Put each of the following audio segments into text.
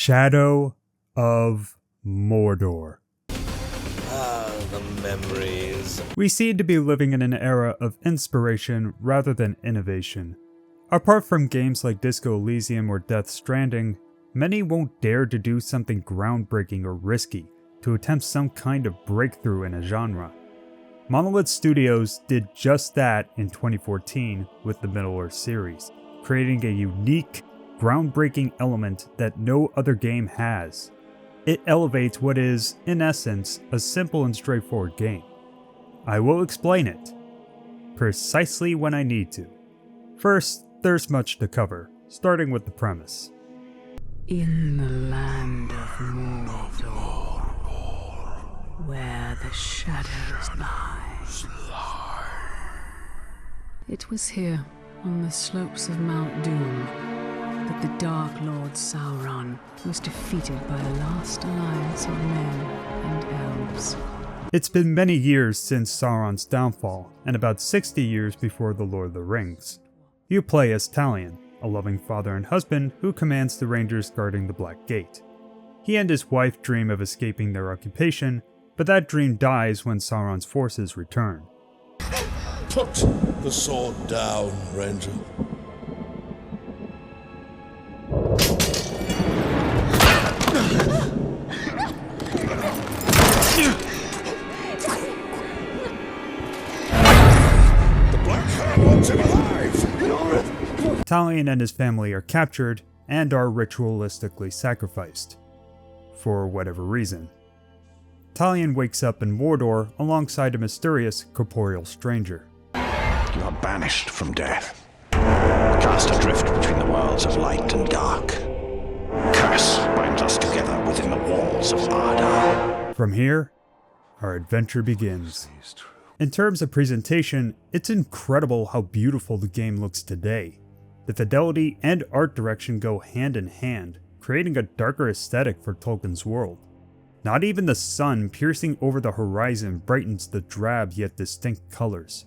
Shadow of Mordor. The memories. We seem to be living in an era of inspiration rather than innovation. Apart from games like Disco Elysium or Death Stranding, many won't dare to do something groundbreaking or risky to attempt some kind of breakthrough in a genre. Monolith Studios did just that in 2014 with the Middle-earth series, creating a unique, groundbreaking element that no other game has. It elevates what is, in essence, a simple and straightforward game. I will explain it, precisely when I need to. First, there's much to cover, starting with the premise. In the land of Mordor, where the shadows lie. It was here, on the slopes of Mount Doom, that the Dark Lord Sauron was defeated by a last alliance of men and elves. It's been many years since Sauron's downfall, and about 60 years before The Lord of the Rings. You play as Talion, a loving father and husband who commands the rangers guarding the Black Gate. He and his wife dream of escaping their occupation, but that dream dies when Sauron's forces return. Put the sword down, Ranger. The Black Hand wants him alive! Talion and his family are captured and are ritualistically sacrificed. For whatever reason. Talion wakes up in Mordor alongside a mysterious, corporeal stranger. You are banished from death, cast adrift between the worlds of light and dark. Curse binds us together within the walls of Mordor. From here, our adventure begins. In terms of presentation, it's incredible how beautiful the game looks today. The fidelity and art direction go hand in hand, creating a darker aesthetic for Tolkien's world. Not even the sun piercing over the horizon brightens the drab yet distinct colors.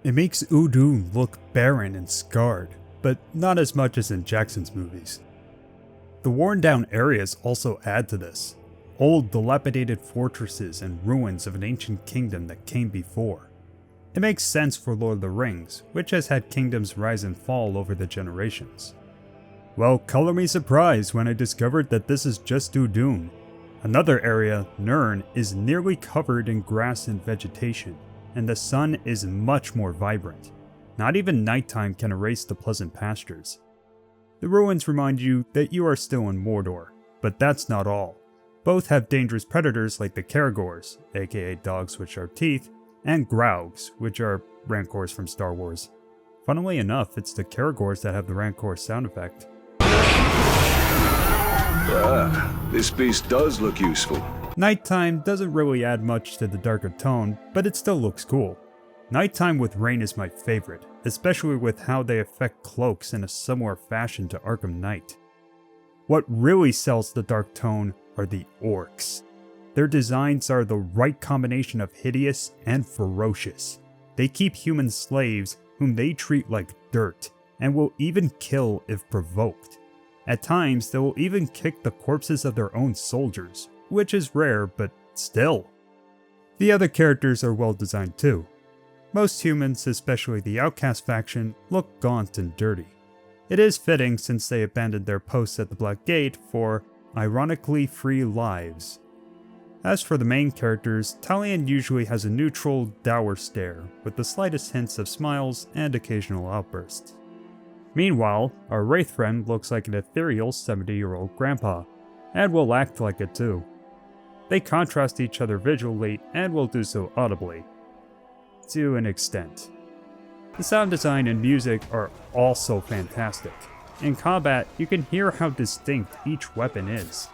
It makes Udun look barren and scarred, but not as much as in Jackson's movies. The worn down areas also add to this. Old dilapidated fortresses and ruins of an ancient kingdom that came before. It makes sense for Lord of the Rings, which has had kingdoms rise and fall over the generations. Well, color me surprised when I discovered that this is just Udun. Another area, Nirn, is nearly covered in grass and vegetation, and the sun is much more vibrant. Not even nighttime can erase the pleasant pastures. The ruins remind you that you are still in Mordor, but that's not all. Both have dangerous predators like the Caragors, aka dogs which are teeth, and Graugs, which are Rancors from Star Wars. Funnily enough, it's the Caragors that have the Rancor sound effect. This beast does look useful. Nighttime doesn't really add much to the darker tone, but it still looks cool. Nighttime with rain is my favorite, especially with how they affect cloaks in a similar fashion to Arkham Knight. What really sells the dark tone are the Orcs. Their designs are the right combination of hideous and ferocious. They keep human slaves whom they treat like dirt, and will even kill if provoked. At times, they will even kick the corpses of their own soldiers, which is rare, but still. The other characters are well designed too. Most humans, especially the outcast faction, look gaunt and dirty. It is fitting since they abandoned their posts at the Black Gate for, ironically, free lives. As for the main characters, Talion usually has a neutral, dour stare, with the slightest hints of smiles and occasional outbursts. Meanwhile, our Wraith friend looks like an ethereal 70-year-old grandpa, and will act like it too. They contrast each other visually and will do so audibly. To an extent. The sound design and music are also fantastic. In combat, you can hear how distinct each weapon is.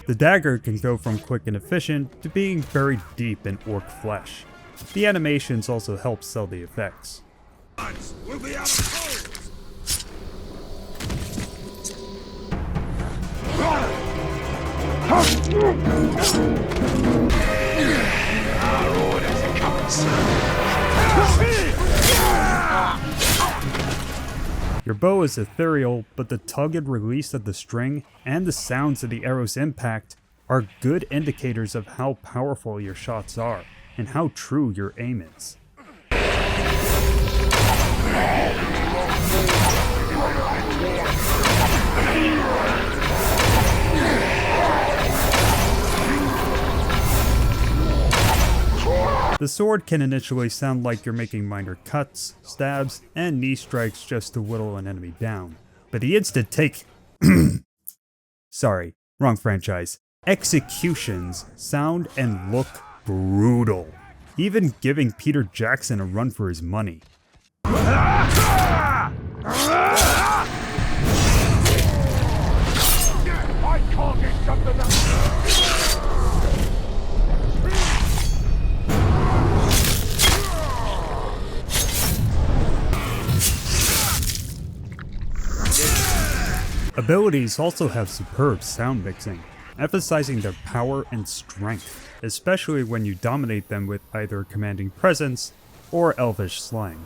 The dagger can go from quick and efficient to being buried deep in orc flesh. The animations also help sell the effects. We'll be out of holes! Our orders are coming soon. Your bow is ethereal, but the tug and release of the string and the sounds of the arrow's impact are good indicators of how powerful your shots are and how true your aim is. The sword can initially sound like you're making minor cuts, stabs, and knee strikes just to whittle an enemy down. But the instant take... Sorry, wrong franchise. Executions sound and look brutal, even giving Peter Jackson a run for his money. I can't get something up. Abilities also have superb sound mixing, emphasizing their power and strength, especially when you dominate them with either commanding presence or elvish slang.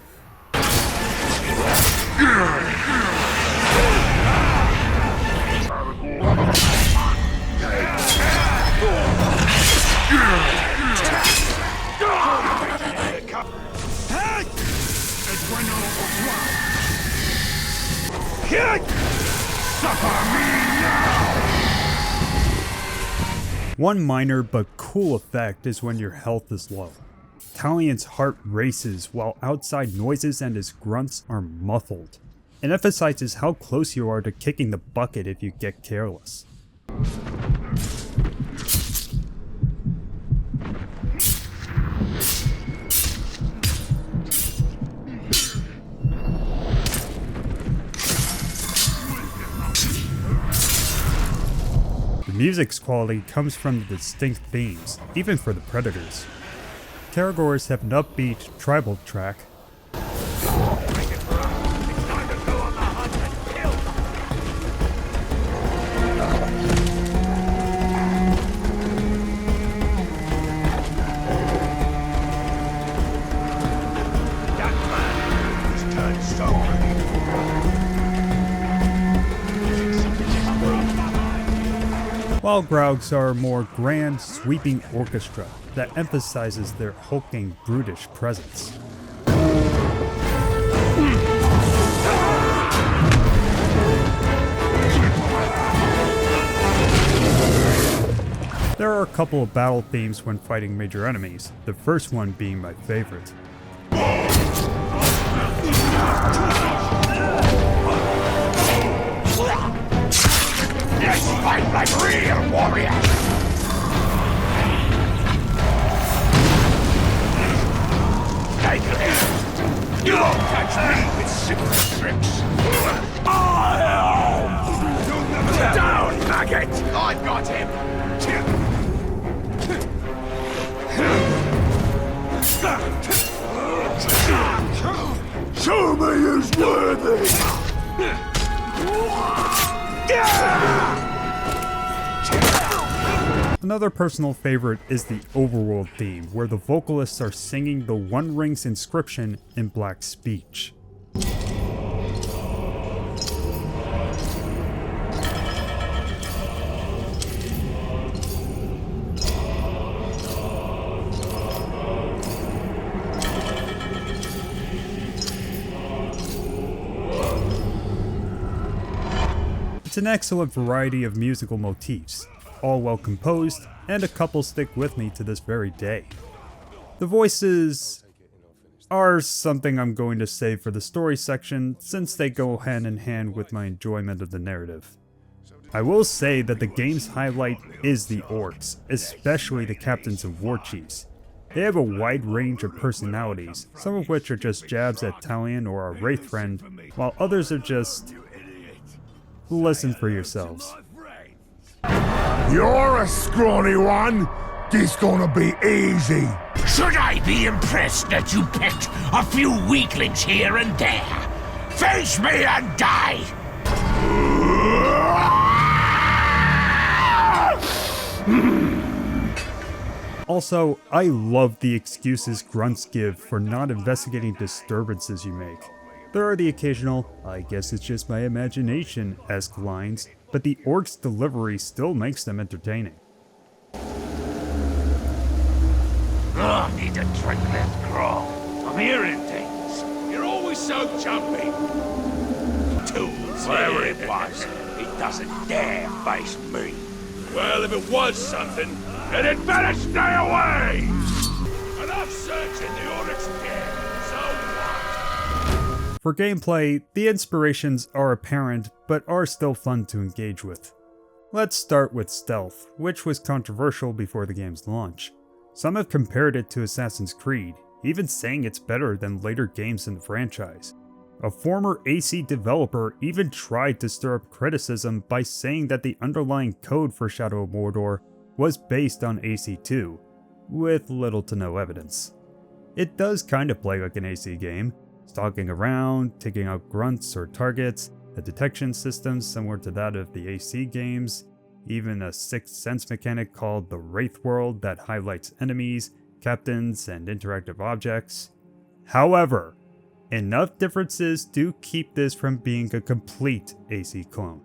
One minor but cool effect is when your health is low. Talion's heart races while outside noises and his grunts are muffled. It emphasizes how close you are to kicking the bucket if you get careless. The music's quality comes from the distinct themes, even for the predators. Caragors have an upbeat, tribal track. While Graugs are a more grand, sweeping orchestra that emphasizes their hulking, brutish presence. There are a couple of battle themes when fighting major enemies, the first one being my favorite. Let's fight like real warriors! Take it! You won't catch me with simple tricks! Down, maggot! I've got him! Show me who's worthy! Another personal favorite is the overworld theme, where the vocalists are singing the One Ring's inscription in black speech. It's an excellent variety of musical motifs, all well composed, and a couple stick with me to this very day. The voices are something I'm going to save for the story section, since they go hand in hand with my enjoyment of the narrative. I will say that the game's highlight is the Orcs, especially the captains and war chiefs. They have a wide range of personalities, some of which are just jabs at Talion or our Wraith friend, while others are just... listen for yourselves. You're a scrawny one! This gonna be easy! Should I be impressed that you picked a few weaklings here and there? Face me and die! Also, I love the excuses grunts give for not investigating disturbances you make. There are the occasional, "I guess it's just my imagination"-esque lines, but the Orcs' delivery still makes them entertaining. I need a drink left, Grog. I'm hearing things. You're always so jumpy. Tools, whatever it was. It doesn't dare face me. Well, if it was something, then it better stay away! Enough searching the Orcs again, so what? For gameplay, the inspirations are apparent, but are still fun to engage with. Let's start with stealth, which was controversial before the game's launch. Some have compared it to Assassin's Creed, even saying it's better than later games in the franchise. A former AC developer even tried to stir up criticism by saying that the underlying code for Shadow of Mordor was based on AC2, with little to no evidence. It does kind of play like an AC game, stalking around, taking out grunts or targets, a detection system similar to that of the AC games, even a sixth sense mechanic called the Wraith World that highlights enemies, captains, and interactive objects. However, enough differences do keep this from being a complete AC clone.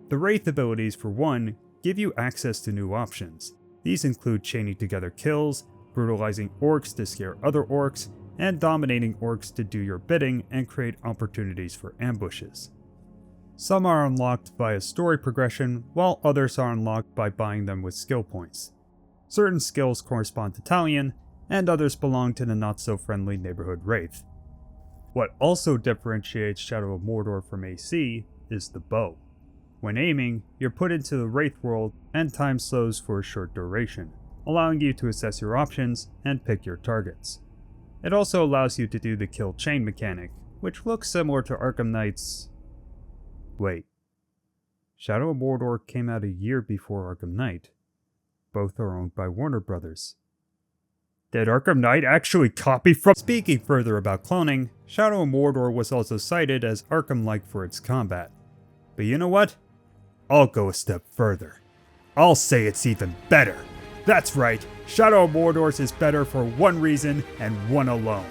The Wraith abilities, for one, give you access to new options. These include chaining together kills, brutalizing orcs to scare other orcs, and dominating orcs to do your bidding and create opportunities for ambushes. Some are unlocked via story progression, while others are unlocked by buying them with skill points. Certain skills correspond to Talion, and others belong to the not-so-friendly neighborhood Wraith. What also differentiates Shadow of Mordor from AC is the bow. When aiming, you're put into the Wraith world and time slows for a short duration, allowing you to assess your options and pick your targets. It also allows you to do the kill chain mechanic, which looks similar to Arkham Knight's... Wait. Shadow of Mordor came out a year before Arkham Knight. Both are owned by Warner Brothers. Did Arkham Knight actually copy from... Speaking further about cloning, Shadow of Mordor was also cited as Arkham-like for its combat. But you know what? I'll go a step further. I'll say it's even better. That's right, Shadow of Mordor's is better for one reason and one alone.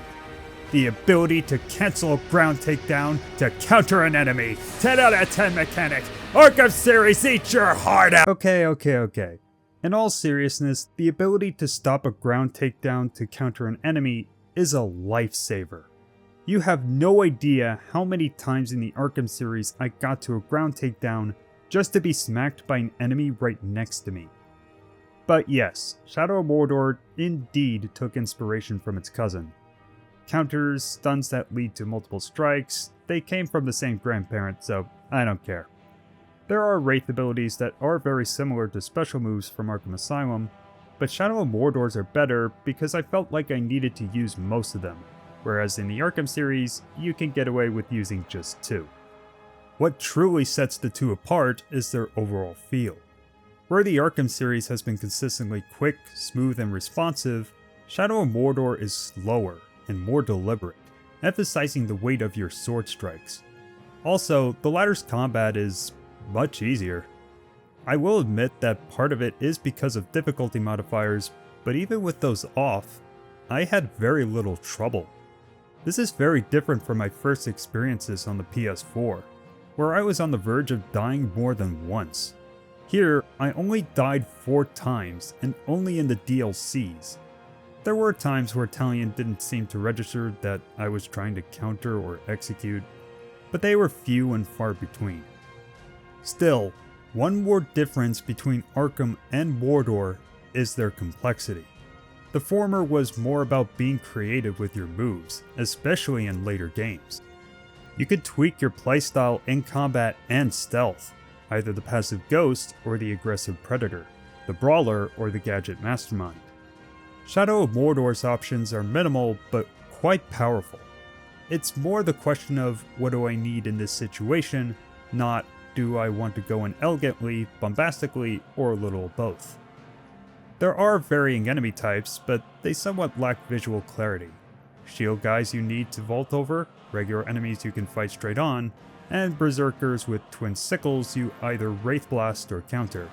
The ability to cancel a ground takedown to counter an enemy. 10 out of 10 mechanic. Arkham series, eat your heart out! Okay. In all seriousness, the ability to stop a ground takedown to counter an enemy is a lifesaver. You have no idea how many times in the Arkham series I got to a ground takedown just to be smacked by an enemy right next to me. But yes, Shadow of Mordor indeed took inspiration from its cousin. Counters, stuns that lead to multiple strikes, they came from the same grandparent, so I don't care. There are Wraith abilities that are very similar to special moves from Arkham Asylum, but Shadow of Mordor's are better because I felt like I needed to use most of them, whereas in the Arkham series, you can get away with using just 2. What truly sets the two apart is their overall feel. Where the Arkham series has been consistently quick, smooth, and responsive, Shadow of Mordor is slower and more deliberate, emphasizing the weight of your sword strikes. Also, the latter's combat is much easier. I will admit that part of it is because of difficulty modifiers, but even with those off, I had very little trouble. This is very different from my first experiences on the PS4, where I was on the verge of dying more than once. Here, I only died 4 times, and only in the DLCs. There were times where Talion didn't seem to register that I was trying to counter or execute, but they were few and far between. Still, one more difference between Arkham and Mordor is their complexity. The former was more about being creative with your moves, especially in later games. You could tweak your playstyle in combat and stealth, either the passive Ghost or the aggressive Predator, the Brawler or the Gadget Mastermind. Shadow of Mordor's options are minimal but quite powerful. It's more the question of what do I need in this situation, not do I want to go in elegantly, bombastically, or a little of both. There are varying enemy types, but they somewhat lack visual clarity. Shield guys you need to vault over, regular enemies you can fight straight on, and berserkers with twin sickles you either Wraith Blast or counter.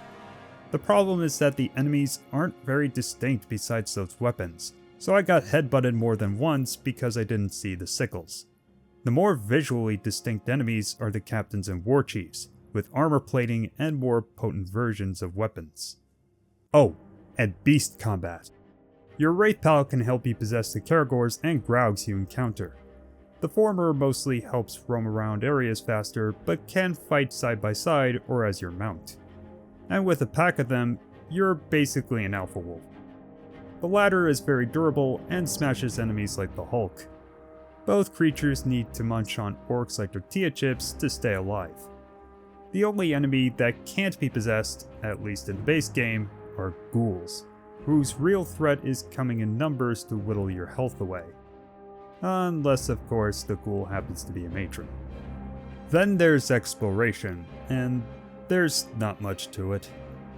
The problem is that the enemies aren't very distinct besides those weapons, so I got headbutted more than once because I didn't see the sickles. The more visually distinct enemies are the captains and war chiefs, with armor plating and more potent versions of weapons. Oh, and beast combat. Your Wraith Pal can help you possess the Caragors and Graugs you encounter. The former mostly helps roam around areas faster, but can fight side by side or as your mount. And with a pack of them, you're basically an alpha wolf. The latter is very durable and smashes enemies like the Hulk. Both creatures need to munch on orcs like tortilla chips to stay alive. The only enemy that can't be possessed, at least in the base game, are ghouls, whose real threat is coming in numbers to whittle your health away. Unless, of course, the ghoul happens to be a matron. Then there's exploration, and there's not much to it.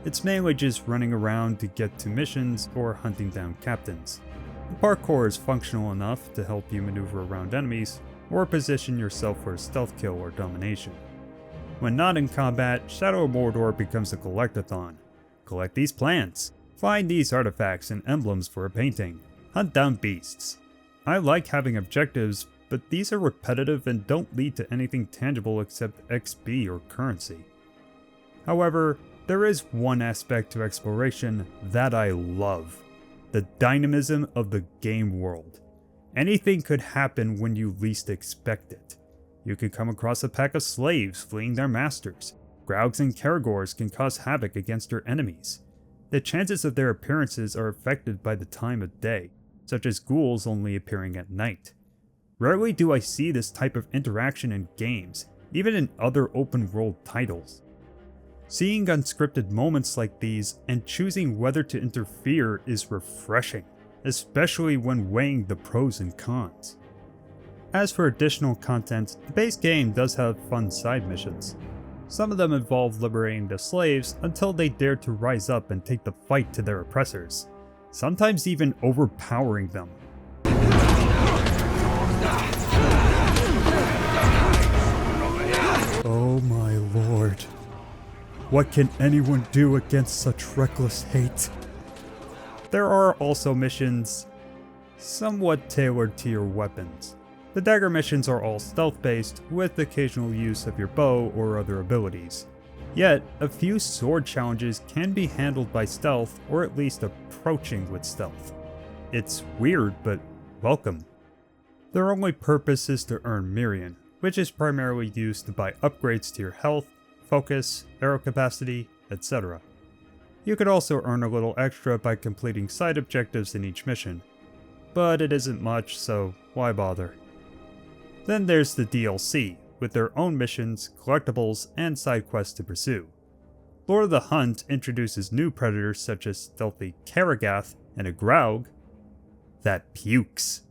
It's mainly just running around to get to missions or hunting down captains. The parkour is functional enough to help you maneuver around enemies, or position yourself for a stealth kill or domination. When not in combat, Shadow of Mordor becomes a collectathon. Collect these plants, find these artifacts and emblems for a painting, hunt down beasts. I like having objectives, but these are repetitive and don't lead to anything tangible except XP or currency. However, there is one aspect to exploration that I love: the dynamism of the game world. Anything could happen when you least expect it. You could come across a pack of slaves fleeing their masters. Graugs and Caragors can cause havoc against your enemies. The chances of their appearances are affected by the time of day, such as ghouls only appearing at night. Rarely do I see this type of interaction in games, even in other open world titles. Seeing unscripted moments like these and choosing whether to interfere is refreshing, especially when weighing the pros and cons. As for additional content, the base game does have fun side missions. Some of them involve liberating the slaves until they dare to rise up and take the fight to their oppressors, sometimes even overpowering them. Oh my lord. What can anyone do against such reckless hate? There are also missions somewhat tailored to your weapons. The dagger missions are all stealth-based, with occasional use of your bow or other abilities. Yet, a few sword challenges can be handled by stealth, or at least approaching with stealth. It's weird, but welcome. Their only purpose is to earn Mirian, which is primarily used to buy upgrades to your health, focus, arrow capacity, etc. You could also earn a little extra by completing side objectives in each mission, but it isn't much, so why bother? Then there's the DLC, with their own missions, collectibles, and side quests to pursue. Lord of the Hunt introduces new predators such as stealthy Karagath and a Graug that pukes.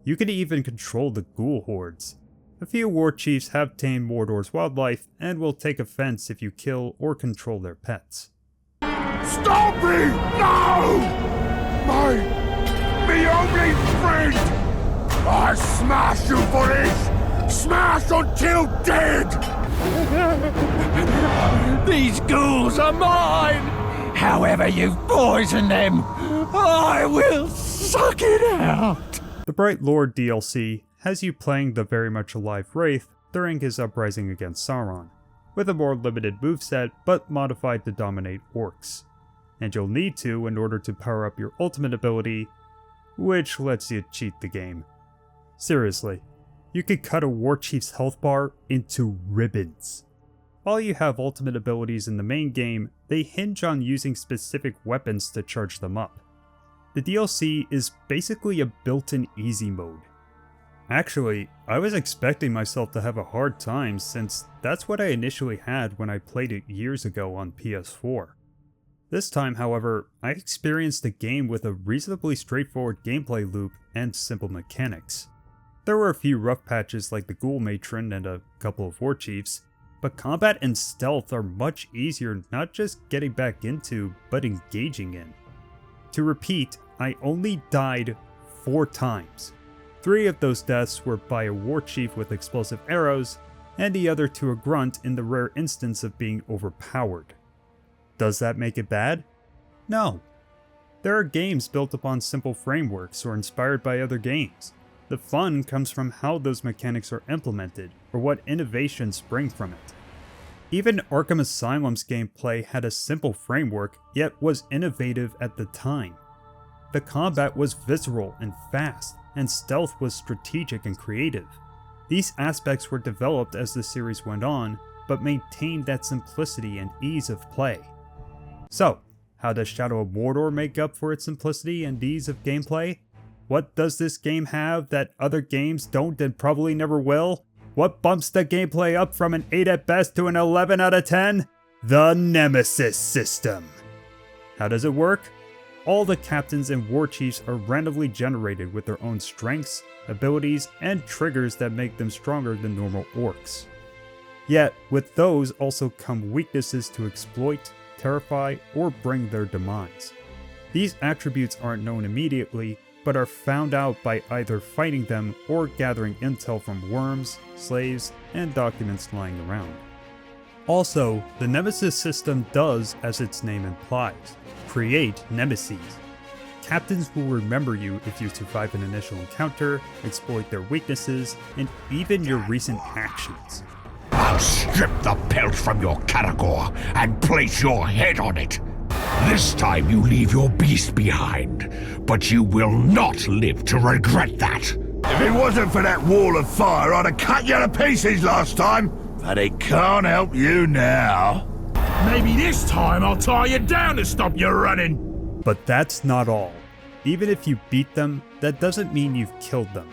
You can even control the ghoul hordes. A few war chiefs have tamed Mordor's wildlife and will take offense if you kill or control their pets. Stop me! No! Me only friend! I smash you for this! Smash until dead! These ghouls are mine! However you've poisoned them, I will suck it out! The Bright Lord DLC has you playing the very much alive Wraith during his uprising against Sauron, with a more limited moveset but modified to dominate orcs. And you'll need to in order to power up your ultimate ability, which lets you cheat the game. Seriously, you could cut a war chief's health bar into ribbons. While you have ultimate abilities in the main game, they hinge on using specific weapons to charge them up. The DLC is basically a built-in easy mode. Actually, I was expecting myself to have a hard time since that's what I initially had when I played it years ago on PS4. This time, however, I experienced the game with a reasonably straightforward gameplay loop and simple mechanics. There were a few rough patches like the Ghoul Matron and a couple of war chiefs, but combat and stealth are much easier not just getting back into, but engaging in. To repeat, I only died 4 times. 3 of those deaths were by a war chief with explosive arrows, and the other to a grunt in the rare instance of being overpowered. Does that make it bad? No. There are games built upon simple frameworks or inspired by other games. The fun comes from how those mechanics are implemented, or what innovations spring from it. Even Arkham Asylum's gameplay had a simple framework, yet was innovative at the time. The combat was visceral and fast, and stealth was strategic and creative. These aspects were developed as the series went on, but maintained that simplicity and ease of play. So, how does Shadow of Mordor make up for its simplicity and ease of gameplay? What does this game have that other games don't and probably never will? What bumps the gameplay up from an 8 at best to an 11 out of 10? The Nemesis system. How does it work? All the captains and war chiefs are randomly generated with their own strengths, abilities, and triggers that make them stronger than normal orcs. Yet, with those also come weaknesses to exploit, terrify, or bring their demise. These attributes aren't known immediately, but are found out by either fighting them or gathering intel from worms, slaves, and documents lying around. Also, the Nemesis system does as its name implies, create nemeses. Captains will remember you if you survive an initial encounter, exploit their weaknesses, and even your recent actions. I'll strip the pelt from your Caragor and place your head on it. This time you leave your beast behind, but you will not live to regret that. If it wasn't for that wall of fire, I'd have cut you to pieces last time. But it can't help you now. Maybe this time I'll tie you down to stop you running. But that's not all. Even if you beat them, that doesn't mean you've killed them.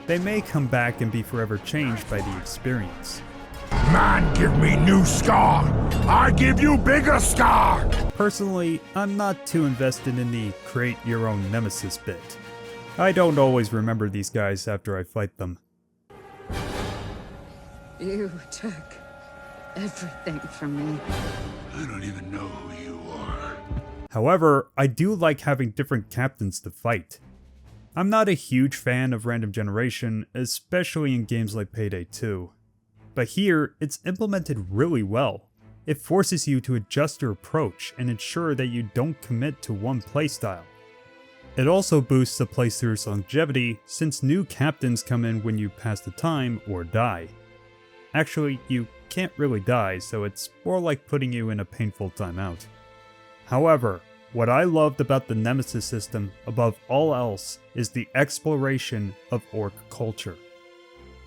They may come back and be forever changed by the experience. Man, give me new scar. I give you bigger scar. Personally, I'm not too invested in the create your own nemesis bit. I don't always remember these guys after I fight them. You took everything from me. I don't even know who you are. However, I do like having different captains to fight. I'm not a huge fan of random generation, especially in games like Payday 2. But here, it's implemented really well. It forces you to adjust your approach and ensure that you don't commit to one playstyle. It also boosts the playthrough's longevity since new captains come in when you pass the time or die. Actually, you can't really die, so it's more like putting you in a painful timeout. However, what I loved about the Nemesis system above all else is the exploration of orc culture.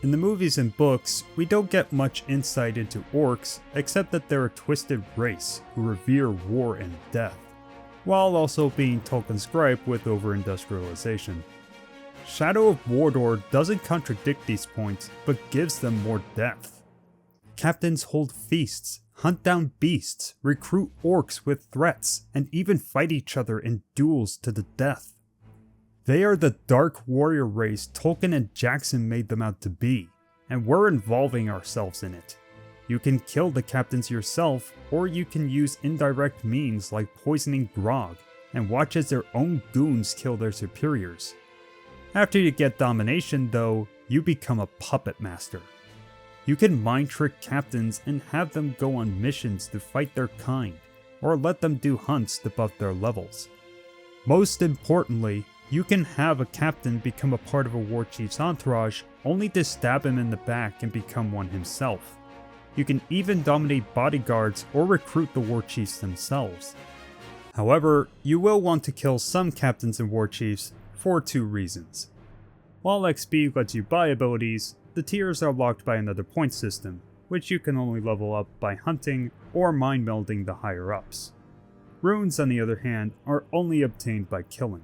In the movies and books, we don't get much insight into orcs except that they're a twisted race who revere war and death, while also being Tolkien's gripe with over-industrialization. Shadow of Mordor doesn't contradict these points, but gives them more depth. Captains hold feasts, hunt down beasts, recruit orcs with threats, and even fight each other in duels to the death. They are the dark warrior race Tolkien and Jackson made them out to be, and we're involving ourselves in it. You can kill the captains yourself, or you can use indirect means like poisoning grog, and watch as their own goons kill their superiors. After you get domination though, you become a puppet master. You can mind trick captains and have them go on missions to fight their kind, or let them do hunts to buff their levels. Most importantly, you can have a captain become a part of a war chief's entourage only to stab him in the back and become one himself. You can even dominate bodyguards or recruit the war chiefs themselves. However, you will want to kill some captains and war chiefs for two reasons. While XP lets you buy abilities, the tiers are locked by another point system, which you can only level up by hunting or mind melding the higher ups. Runes, on the other hand, are only obtained by killing.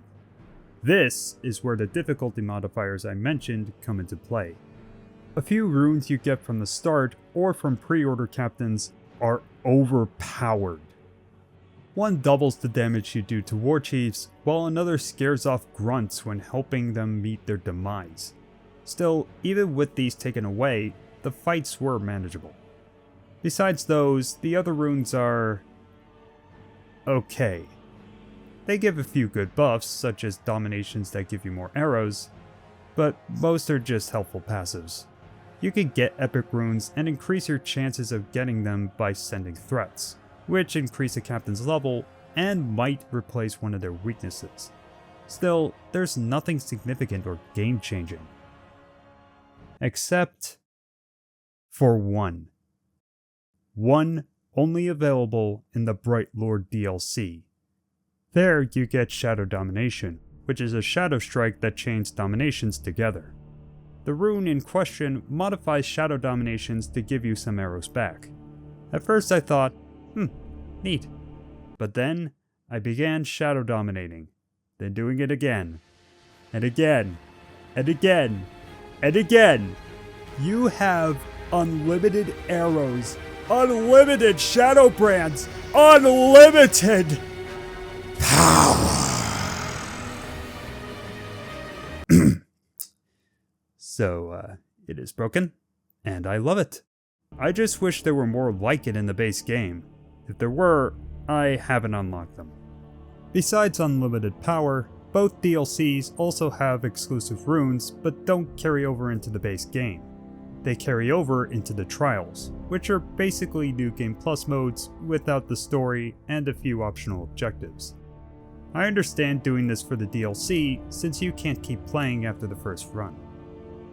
This is where the difficulty modifiers I mentioned come into play. A few runes you get from the start or from pre-order captains are overpowered. One doubles the damage you do to war chiefs, while another scares off grunts when helping them meet their demise. Still, even with these taken away, the fights were manageable. Besides those, the other runes are okay. They give a few good buffs, such as dominations that give you more arrows, but most are just helpful passives. You can get epic runes and increase your chances of getting them by sending threats, which increase a captain's level and might replace one of their weaknesses. Still, there's nothing significant or game-changing. Except for one. One only available in the Bright Lord DLC. There you get Shadow Domination, which is a Shadow Strike that chains dominations together. The rune in question modifies Shadow Dominations to give you some arrows back. At first I thought, neat. But then I began Shadow Dominating, then doing it again, and again, and again, and again. You have unlimited arrows, unlimited shadow brands, unlimited power. So, it is broken, and I love it. I just wish there were more like it in the base game. If there were, I haven't unlocked them. Besides unlimited power, both DLCs also have exclusive runes, but don't carry over into the base game. They carry over into the Trials, which are basically New Game Plus modes without the story and a few optional objectives. I understand doing this for the DLC since you can't keep playing after the first run.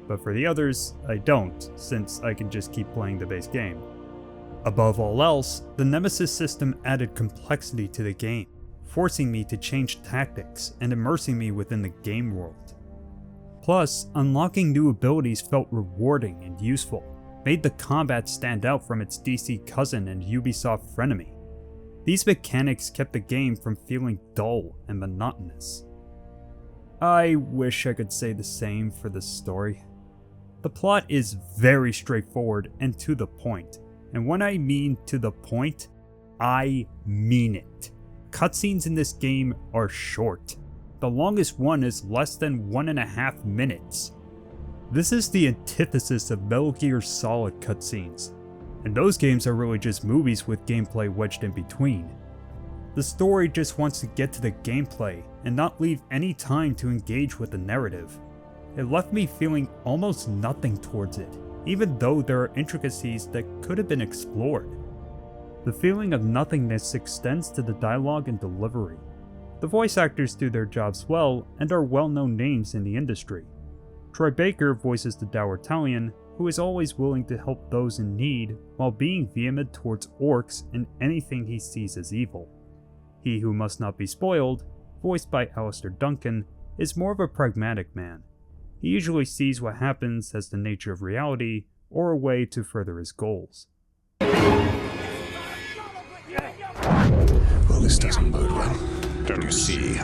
But for the others, I don't, since I can just keep playing the base game. Above all else, the Nemesis system added complexity to the game, forcing me to change tactics and immersing me within the game world. Plus, unlocking new abilities felt rewarding and useful, made the combat stand out from its DC cousin and Ubisoft frenemy. These mechanics kept the game from feeling dull and monotonous. I wish I could say the same for the story. The plot is very straightforward and to the point, and when I mean to the point, I mean it. Cutscenes in this game are short. The longest one is less than 1.5 minutes. This is the antithesis of Metal Gear Solid cutscenes, and those games are really just movies with gameplay wedged in between. The story just wants to get to the gameplay and not leave any time to engage with the narrative. It left me feeling almost nothing towards it, even though there are intricacies that could have been explored. The feeling of nothingness extends to the dialogue and delivery. The voice actors do their jobs well and are well-known names in the industry. Troy Baker voices the dour Italian, who is always willing to help those in need while being vehement towards orcs and anything he sees as evil. He Who Must Not Be Spoiled, voiced by Alistair Duncan, is more of a pragmatic man. He usually sees what happens as the nature of reality or a way to further his goals. Well, this doesn't bode well. Don't you see?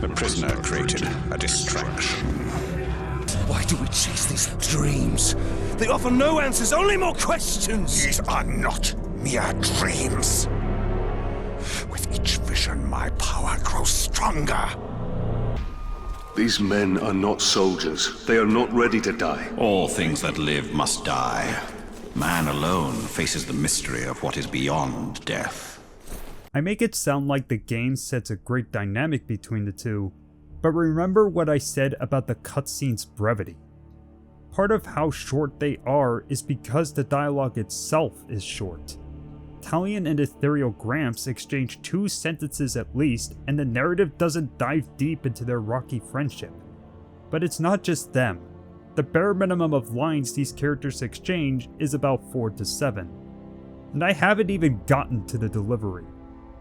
The prisoner created a distraction. Why do we chase these dreams? They offer no answers, only more questions! These are not mere dreams. With each vision, my power grows stronger. These men are not soldiers. They are not ready to die. All things that live must die. Man alone faces the mystery of what is beyond death. I make it sound like the game sets a great dynamic between the two, but remember what I said about the cutscene's brevity. Part of how short they are is because the dialogue itself is short. Talion and Ethereal Gramps exchange 2 sentences at least, and the narrative doesn't dive deep into their rocky friendship. But it's not just them. The bare minimum of lines these characters exchange is about 4 to 7. And I haven't even gotten to the delivery.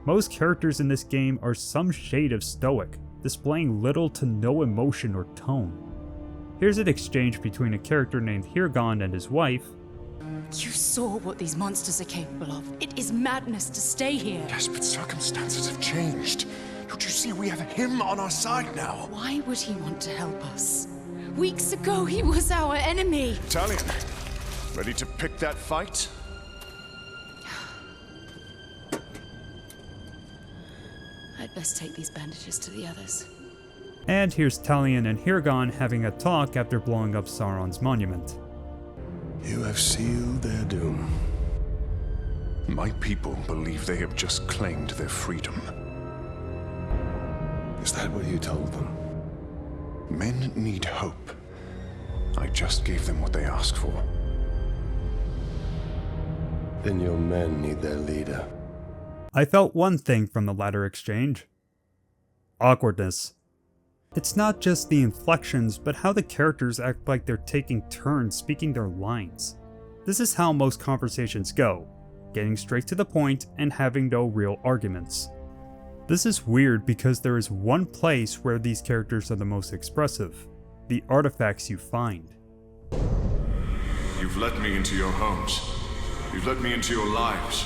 Most characters in this game are some shade of stoic, displaying little to no emotion or tone. Here's an exchange between a character named Hirgon and his wife. You saw what these monsters are capable of. It is madness to stay here. Yes, but circumstances have changed. Don't you see we have him on our side now? Why would he want to help us? Weeks ago, he was our enemy. Talion, ready to pick that fight? I'd best take these bandages to the others. And here's Talion and Hirgon having a talk after blowing up Sauron's monument. You have sealed their doom. My people believe they have just claimed their freedom. Is that what you told them? Men need hope. I just gave them what they asked for. Then your men need their leader. I felt one thing from the latter exchange. Awkwardness. It's not just the inflections, but how the characters act like they're taking turns speaking their lines. This is how most conversations go, getting straight to the point and having no real arguments. This is weird because there is one place where these characters are the most expressive: the artifacts you find. You've let me into your homes. You've let me into your lives.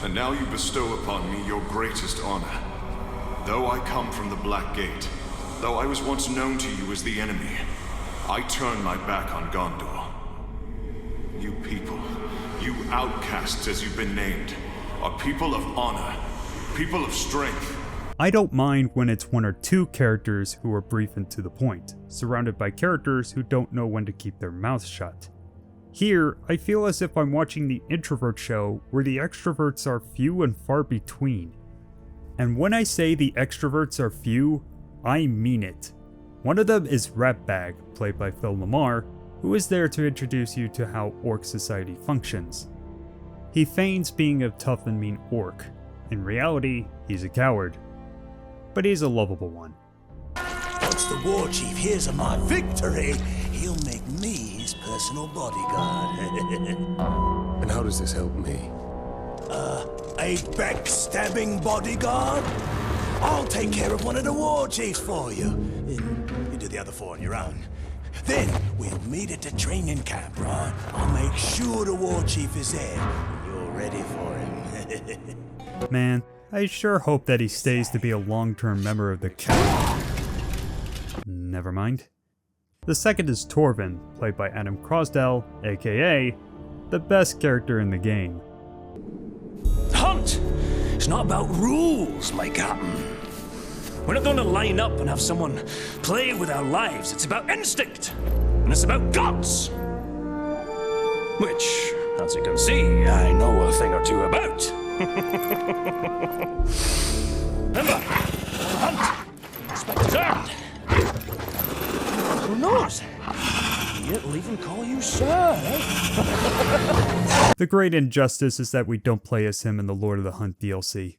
And now you bestow upon me your greatest honor. Though I come from the Black Gate, though I was once known to you as the enemy, I turn my back on Gondor. You people, you outcasts as you've been named, are people of honor, people of strength. I don't mind when it's one or two characters who are brief and to the point, surrounded by characters who don't know when to keep their mouths shut. Here, I feel as if I'm watching the introvert show where the extroverts are few and far between. And when I say the extroverts are few, I mean it. One of them is Ratbag, played by Phil Lamar, who is there to introduce you to how orc society functions. He feigns being a tough and mean orc. In reality, he's a coward. But he's a lovable one. Once the war chief hears of my victory, he'll make me his personal bodyguard. And how does this help me? A backstabbing bodyguard? I'll take care of one of the war chiefs for you. You do the other four on your own. Then we'll meet at the training camp, right? I'll make sure the war chief is there when you're ready for him. Man, I sure hope that he stays to be a long-term member of the coward. Never mind. The second is Torvin, played by Adam Crosdell, aka the best character in the game. Hunt! It's not about rules, my captain. We're not going to line up and have someone play with our lives. It's about instinct. And it's about guts. Which, as you can see, I know a thing or two about. Remember, hunt. Respect is earned. Who knows? He'll even call you sir, eh? The great injustice is that we don't play as him in the Lord of the Hunt DLC.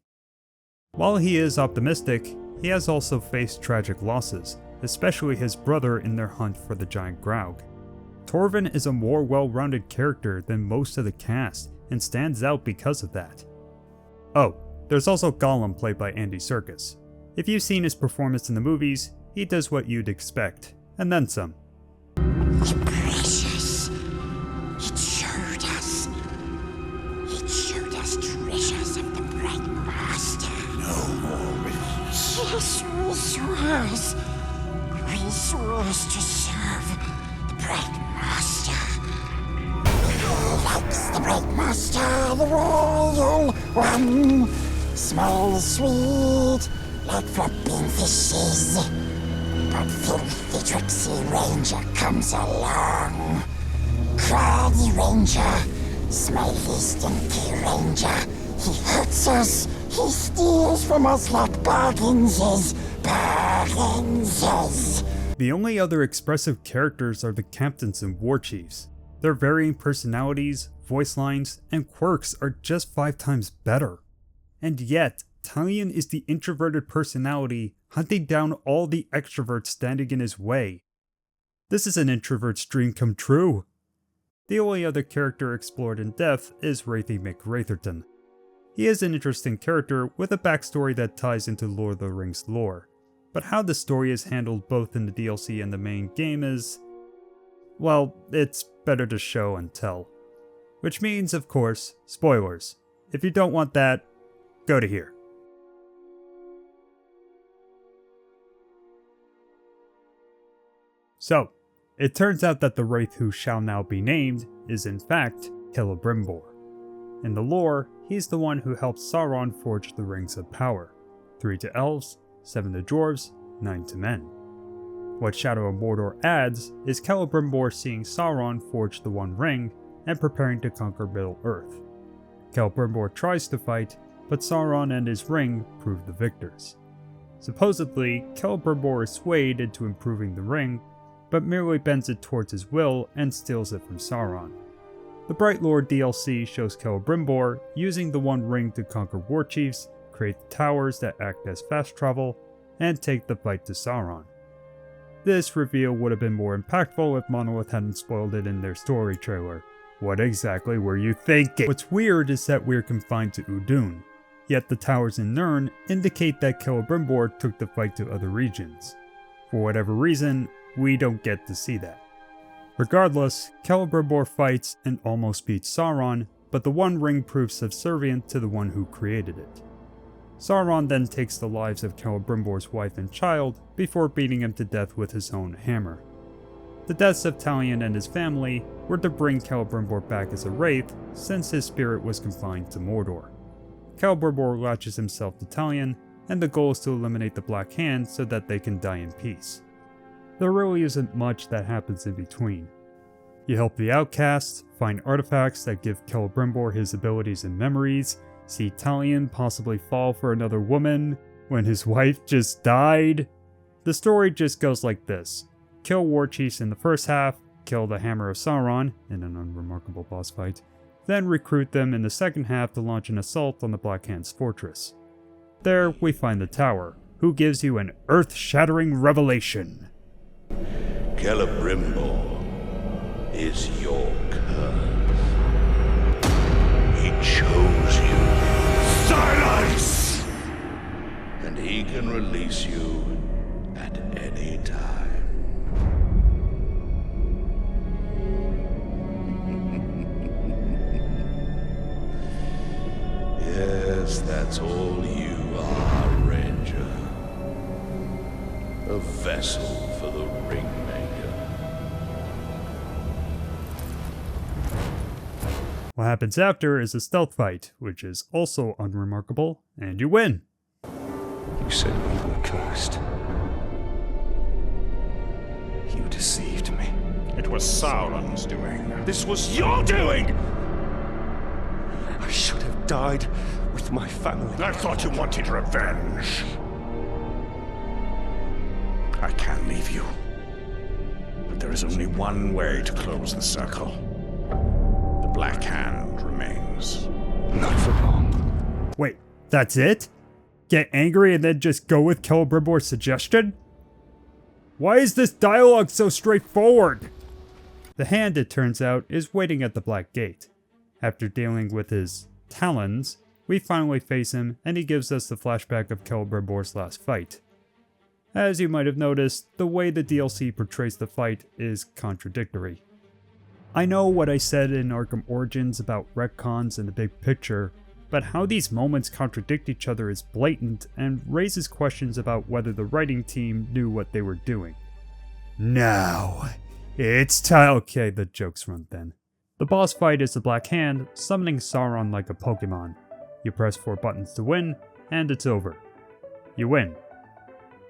While he is optimistic, he has also faced tragic losses, especially his brother in their hunt for the giant Graug. Torvin is a more well-rounded character than most of the cast, and stands out because of that. Oh, there's also Gollum, played by Andy Serkis. If you've seen his performance in the movies, he does what you'd expect, and then some. Precious. It showed us. It showed us treasures of the Bright Master. No more riddles. Yes, we swore. We swore to serve the Bright Master. Who likes the Bright Master, the royal one? Smells sweet, like flopping fishes. But filthy tricksy ranger comes along. Craggy ranger, smelly stinky ranger. He hurts us, he steals from us like Bagginses. The only other expressive characters are the captains and war chiefs. Their varying personalities, voice lines, and quirks are just 5 times better. And yet, Talion is the introverted personality hunting down all the extroverts standing in his way. This is an introvert's dream come true. The only other character explored in depth is Wraithy McWraitherton. He is an interesting character with a backstory that ties into Lord of the Rings lore, but how the story is handled both in the DLC and the main game is, well, it's better to show and tell. Which means, of course, spoilers. If you don't want that, go to here. So, it turns out that the Wraith who shall now be named is in fact Celebrimbor. In the lore, he's the one who helped Sauron forge the Rings of Power. 3 to elves, 7 to dwarves, 9 to men. What Shadow of Mordor adds is Celebrimbor seeing Sauron forge the One Ring and preparing to conquer Middle-earth. Celebrimbor tries to fight, but Sauron and his ring prove the victors. Supposedly, Celebrimbor is swayed into improving the ring, but merely bends it towards his will and steals it from Sauron. The Bright Lord DLC shows Celebrimbor using the One Ring to conquer war chiefs, create towers that act as fast travel, and take the fight to Sauron. This reveal would have been more impactful if Monolith hadn't spoiled it in their story trailer. What exactly were you thinking? What's weird is that we're confined to Udun, yet the towers in Nirn indicate that Celebrimbor took the fight to other regions. For whatever reason, we don't get to see that. Regardless, Celebrimbor fights and almost beats Sauron, but the One Ring proves subservient to the one who created it. Sauron then takes the lives of Celebrimbor's wife and child before beating him to death with his own hammer. The deaths of Talion and his family were to bring Celebrimbor back as a wraith, since his spirit was confined to Mordor. Celebrimbor latches himself to Talion, and the goal is to eliminate the Black Hand so that they can die in peace. There really isn't much that happens in between. You help the outcasts, find artifacts that give Celebrimbor his abilities and memories, see Talion possibly fall for another woman when his wife just died. The story just goes like this. Kill war chiefs in the first half, kill the Hammer of Sauron in an unremarkable boss fight, then recruit them in the second half to launch an assault on the Black Hand's fortress. There we find the tower, who gives you an earth-shattering revelation. Celebrimbor is your curse. He chose you. Silence! And he can release you at any time. Yes, that's all you are, Ranger. A vessel for the Ringmaker. What happens after is a stealth fight, which is also unremarkable, and you win. You said we were cursed. You deceived me. It was Sauron's doing. This was your doing! I should have died with my family. I thought you wanted revenge. I can't leave you. But there is only one way to close the circle. The Black Hand remains. Not for long. Wait, that's it? Get angry and then just go with Celebrimbor's suggestion? Why is this dialogue so straightforward? The Hand, it turns out, is waiting at the Black Gate. After dealing with his talons, we finally face him and he gives us the flashback of Celebrimbor's last fight. As you might have noticed, the way the DLC portrays the fight is contradictory. I know what I said in Arkham Origins about retcons and the big picture, but how these moments contradict each other is blatant and raises questions about whether the writing team knew what they were doing. Now, it's time. Okay, the jokes run then. The boss fight is the Black Hand, summoning Sauron like a Pokemon. You press 4 buttons to win, and it's over. You win.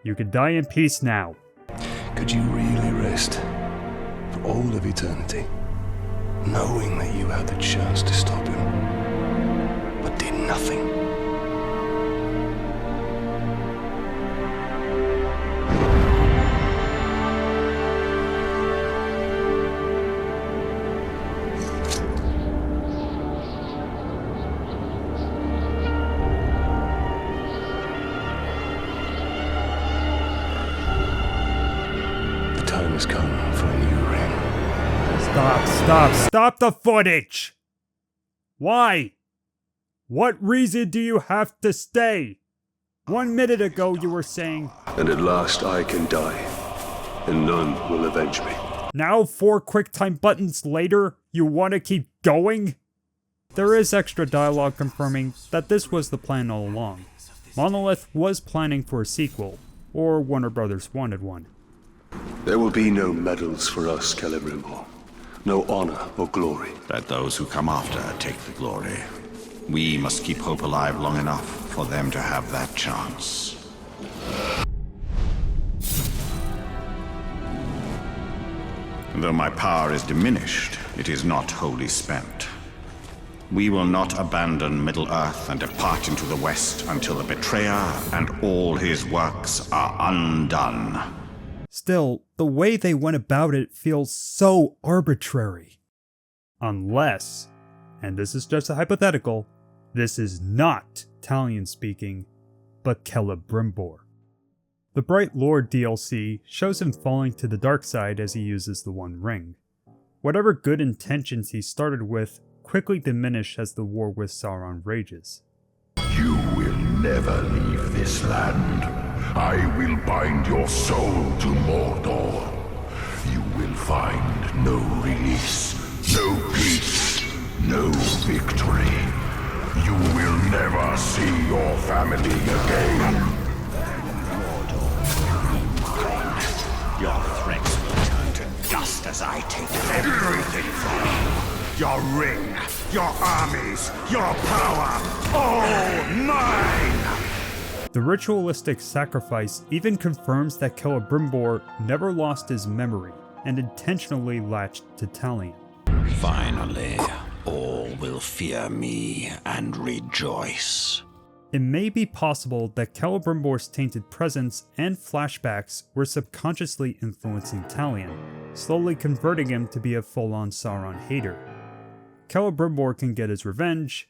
You can die in peace now. Could you really rest for all of eternity, knowing that you had the chance to stop him, but did nothing? Time has come for a new ring. Stop the footage! Why? What reason do you have to stay? 1 minute ago you were saying, And at last I can die, and none will avenge me. Now 4 QuickTime buttons later, you want to keep going? There is extra dialogue confirming that this was the plan all along. Monolith was planning for a sequel, or Warner Brothers wanted one. There will be no medals for us, Celebrimbor. No honor or glory. Let those who come after take the glory. We must keep hope alive long enough for them to have that chance. Though my power is diminished, it is not wholly spent. We will not abandon Middle-earth and depart into the West until the Betrayer and all his works are undone. Still, the way they went about it feels so arbitrary. Unless, and this is just a hypothetical, this is not Talion speaking, but Celebrimbor. The Bright Lord DLC shows him falling to the dark side as he uses the One Ring. Whatever good intentions he started with quickly diminish as the war with Sauron rages. You will never leave this land. I will bind your soul to Mordor. You will find no release, no peace, no victory. You will never see your family again. Your threats will turn to dust as I take everything from you. Your ring, your armies, your power, all mine! The ritualistic sacrifice even confirms that Celebrimbor never lost his memory and intentionally latched to Talion. Finally, all will fear me and rejoice. It may be possible that Celebrimbor's tainted presence and flashbacks were subconsciously influencing Talion, slowly converting him to be a full-on Sauron hater. Celebrimbor can get his revenge,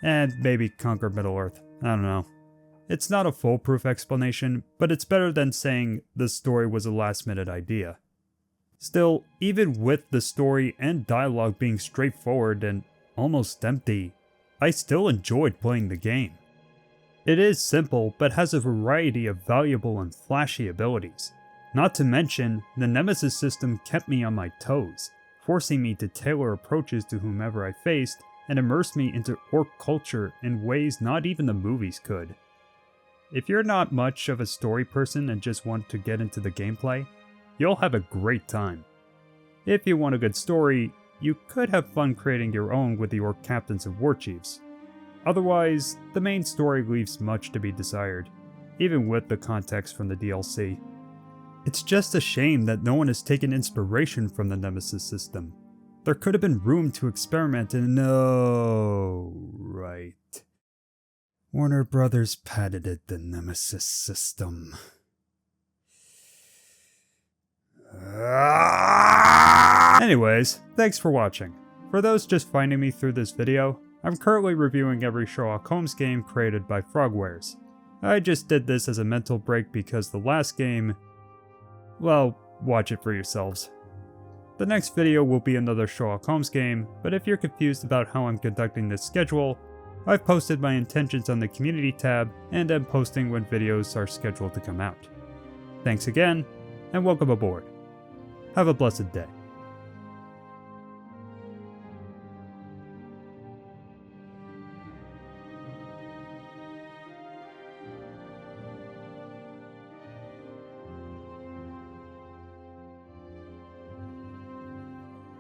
and maybe conquer Middle-earth. I don't know. It's not a foolproof explanation, but it's better than saying the story was a last-minute idea. Still, even with the story and dialogue being straightforward and almost empty, I still enjoyed playing the game. It is simple, but has a variety of valuable and flashy abilities. Not to mention, the Nemesis system kept me on my toes, forcing me to tailor approaches to whomever I faced and immerse me into orc culture in ways not even the movies could. If you're not much of a story person and just want to get into the gameplay, you'll have a great time. If you want a good story, you could have fun creating your own with the orc captains and war chiefs. Otherwise, the main story leaves much to be desired, even with the context from the DLC. It's just a shame that no one has taken inspiration from the Nemesis system. There could have been room to experiment and right. Warner Brothers patented the Nemesis system. Anyways, thanks for watching. For those just finding me through this video, I'm currently reviewing every Sherlock Holmes game created by Frogwares. I just did this as a mental break because the last game... well, watch it for yourselves. The next video will be another Sherlock Holmes game, but if you're confused about how I'm conducting this schedule, I've posted my intentions on the community tab and am posting when videos are scheduled to come out. Thanks again, and welcome aboard. Have a blessed day.